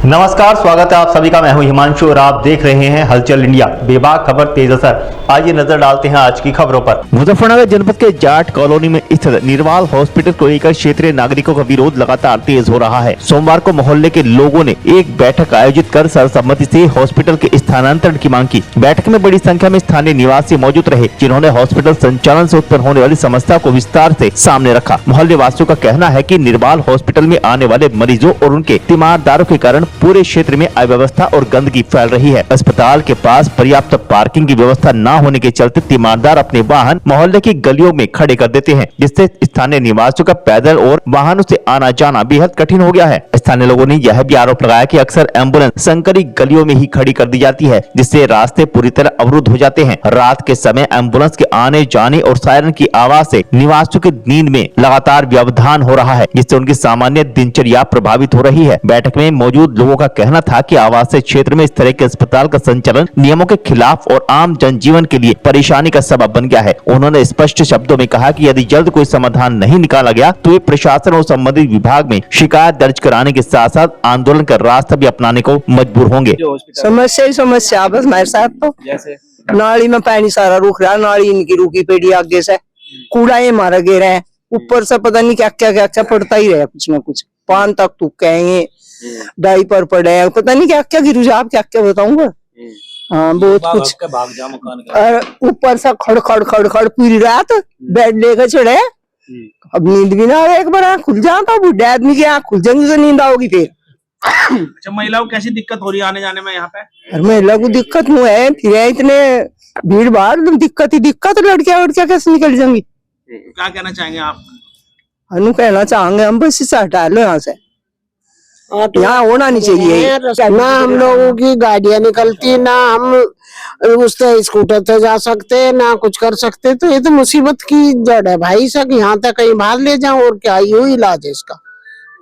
नमस्कार, स्वागत है आप सभी का। मैं हूं हिमांशु और आप देख रहे हैं हलचल इंडिया। बेबाक खबर तेज असर। आइए नजर डालते हैं आज की खबरों पर। मुजफ्फरनगर जनपद के जाट कॉलोनी में स्थित निर्वाल हॉस्पिटल को लेकर क्षेत्रीय नागरिकों का विरोध लगातार तेज हो रहा है। सोमवार को मोहल्ले के लोगों ने एक बैठक आयोजित कर सर्वसम्मति से हॉस्पिटल के स्थानांतरण की मांग की। बैठक में बड़ी संख्या में स्थानीय निवासी मौजूद रहे, जिन्होंने हॉस्पिटल संचालन से उत्पन्न होने वाली समस्या को विस्तार से सामने रखा। मोहल्ले वासियों का कहना है कि निर्वाल हॉस्पिटल में आने वाले मरीजों और उनके तीमारदारों के कारण पूरे क्षेत्र में अव्यवस्था और गंदगी फैल रही है। अस्पताल के पास पर्याप्त पार्किंग की व्यवस्था न होने के चलते तीमारदार अपने वाहन मोहल्ले की गलियों में खड़े कर देते हैं, जिससे स्थानीय निवासियों का पैदल और वाहनों से आना जाना बेहद कठिन हो गया है। स्थानीय लोगों ने यह भी आरोप लगाया कि अक्सर एम्बुलेंस संकरी गलियों में ही खड़ी कर दी जाती है, जिससे रास्ते पूरी तरह अवरुद्ध हो जाते हैं। रात के समय एम्बुलेंस के आने जाने और सायरन की आवाज से निवासियों की नींद में लगातार व्यवधान हो रहा है, जिससे उनकी सामान्य दिनचर्या प्रभावित हो रही है। बैठक में मौजूद लोगों का कहना था कि आवासीय क्षेत्र में इस तरह के अस्पताल का संचालन नियमों के खिलाफ और आम जनजीवन के लिए परेशानी का सबब बन गया है। उन्होंने स्पष्ट शब्दों में कहा कि यदि जल्द कोई समाधान नहीं निकाला गया तो वे प्रशासन और संबंधित विभाग में शिकायत दर्ज कराने के साथ साथ आंदोलन का रास्ता भी अपनाने को मजबूर होंगे। समस्या ही समस्या बस हमारे साथ तो जैसे नाली में पानी सारा रुक रहा है, नाली इनकी रुकी पेड़ी आगे से कूड़ा ये मारा गिरा है, ऊपर से पता नहीं क्या क्या पड़ता ही रहा, कुछ ना कुछ पान तक तू कहेंगे, डायपर पड़े हैं, पता नहीं क्या क्या गिरू आप क्या क्या बताऊंगा। हाँ बहुत कुछ, और ऊपर से खड़ खड़ खड़ खड़ पूरी रात बेड लेकर चढ़े। अब नींद भी ना आ रहा, एक बार आँख खुल जाता, बुढ़े आदमी की आँख खुल जाएंगी तो नींद आओगी फिर। अच्छा, महिलाओं को कैसी दिक्कत हो रही है आने जाने में यहाँ पे? महिला को दिक्कत नहीं है, फिर इतने भीड़ भाड़ दिक्कत ही दिक्कत, लड़कियां उड़कियां कैसे निकल जाएंगी। क्या कहना चाहेंगे आप? अनु कहना चाहेंगे हम बस इसे हटा लो यहाँ से, यहाँ होना नहीं चाहिए। ना हम लोगों की गाड़ियां निकलती, ना हम उससे स्कूटर से जा सकते, ना कुछ कर सकते, तो ये तो मुसीबत की जड़ है भाई साहब। यहाँ तक कहीं बाहर ले जाओ और क्या यू इलाज है इसका।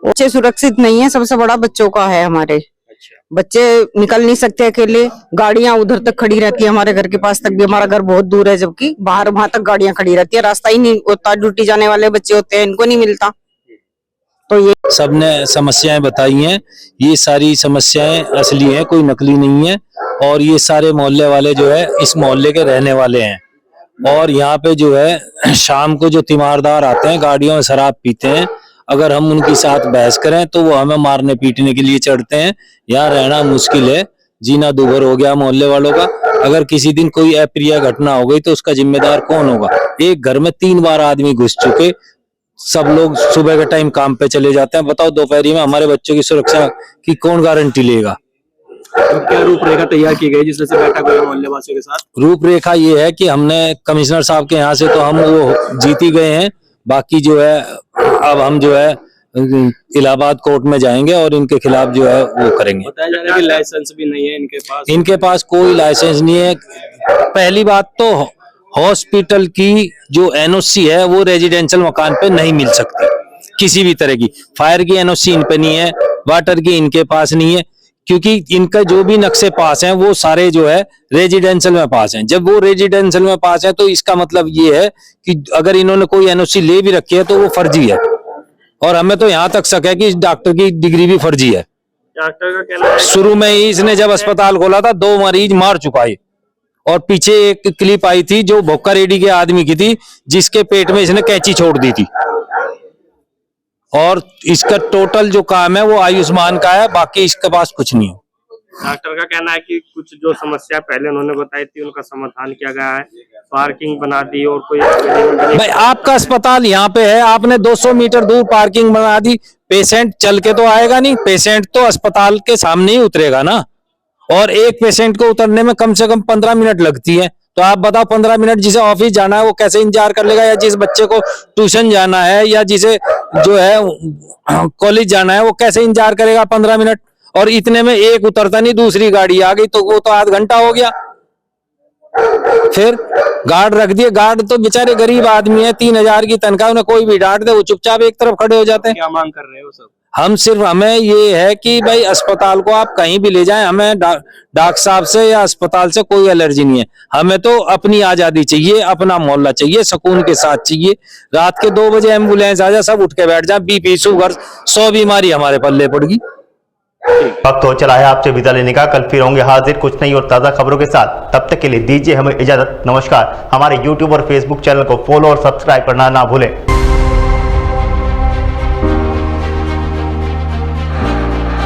बच्चे सुरक्षित नहीं है, सबसे बड़ा बच्चों का है। हमारे बच्चे निकल नहीं सकते अकेले, गाड़ियां उधर तक खड़ी रहती है, हमारे घर के पास तक भी, हमारा घर बहुत दूर है, जबकि बाहर वहां तक गाड़ियां खड़ी रहती है, रास्ता ही नहीं होता। ड्यूटी जाने वाले बच्चे होते हैं, इनको नहीं मिलता। तो ये सबने समस्याएं बताई हैं, ये सारी समस्याएं असली हैं, कोई नकली नहीं है। और ये सारे मोहल्ले वाले जो है इस मोहल्ले के रहने वाले हैं, और यहाँ पे जो है शाम को जो तीमारदार आते हैं गाड़ियों में शराब पीते हैं, अगर हम उनके साथ बहस करें तो वो हमें मारने पीटने के लिए चढ़ते हैं। यहाँ रहना मुश्किल है, जीना दूभर हो गया मोहल्ले वालों का। अगर किसी दिन कोई अप्रिय घटना हो गई तो उसका जिम्मेदार कौन होगा? एक घर में 3 बार आदमी घुस चुके, सब लोग सुबह के टाइम काम पे चले जाते हैं। बताओ दोपहरी में हमारे बच्चों की सुरक्षा की कौन गारंटी लेगा? तो क्या रूपरेखा तैयार की गई जिसमें से बैठक हुई मोहल्ले वासियों के साथ? रूपरेखा ये है कि हमने कमिश्नर साहब के यहाँ से तो हम वो जीत ही गए हैं, बाकी जो है अब हम जो है इलाहाबाद कोर्ट में जाएंगे और इनके खिलाफ जो है वो करेंगे। बताया जा रहा है कि लाइसेंस भी नहीं है इनके पास कोई लाइसेंस नहीं है। पहली बात तो हॉस्पिटल की जो एनओसी है वो रेजिडेंशियल मकान पे नहीं मिल सकती किसी भी तरह की। फायर की एनओसी इन पे नहीं है, वाटर की इनके पास नहीं है, क्योंकि इनका जो भी नक्शे पास हैं वो सारे जो है रेजिडेंशियल में पास हैं। जब वो रेजिडेंशियल में पास है तो इसका मतलब ये है कि अगर इन्होंने कोई एनओसी ले भी रखी है तो वो फर्जी है। और हमें तो यहाँ तक शक है कि डॉक्टर की डिग्री भी फर्जी है। डॉक्टर का कहना है शुरू में ही इसने जब अस्पताल खोला था 2 मरीज मार चुका है। और पीछे एक क्लिप आई थी जो भोक्का रेडी के आदमी की थी, जिसके पेट में इसने कैंची छोड़ दी थी। और इसका टोटल जो काम है वो आयुष्मान का है, बाकी इसके पास कुछ नहीं है। डॉक्टर का कहना है कि कुछ जो समस्या पहले उन्होंने बताई थी उनका समाधान किया गया है, पार्किंग बना दी और कोई भाई आपका अस्पताल यहाँ पे है, आपने 200 मीटर दूर पार्किंग बना दी, पेशेंट चल के तो आएगा नहीं, पेशेंट तो अस्पताल के सामने ही उतरेगा ना। और एक पेशेंट को उतरने में कम से कम 15 मिनट लगती है, तो आप बताओ 15 मिनट जिसे ऑफिस जाना है वो कैसे इंतजार कर लेगा, या जिस बच्चे को ट्यूशन जाना है या जिसे जो है कॉलेज जाना है वो कैसे इंतजार करेगा 15 मिनट। और इतने में एक उतरता नहीं, दूसरी गाड़ी आ गई तो वो तो आध घंटा हो गया। फिर गार्ड रख दिए, गार्ड तो बेचारे गरीब आदमी है, 3000 की तनख्वाह, उन्हें कोई भी डांट दे वो चुपचाप एक तरफ खड़े हो जाते हैं। क्या मांग कर रहे हो सब? हमें ये है कि भाई अस्पताल को आप कहीं भी ले जाएं, हमें डॉक्टर साहब से या अस्पताल से कोई एलर्जी नहीं है। हमें तो अपनी आजादी चाहिए, अपना मोहल्ला चाहिए, सुकून के साथ चाहिए। रात के 2 बजे एम्बुलेंस आ जाए, सब उठ के बैठ जाए, बीपी शुगर 100 बीमारी हमारे पल्ले पड़गी। वक्त हो चला है आपसे विदा लेने का। कल फिर होंगे हाजिर कुछ नई और ताज़ा खबरों के साथ। तब तक के लिए दीजिए हमें इजाजत। नमस्कार। हमारे YouTube और Facebook चैनल को फॉलो और सब्सक्राइब करना ना भूलें।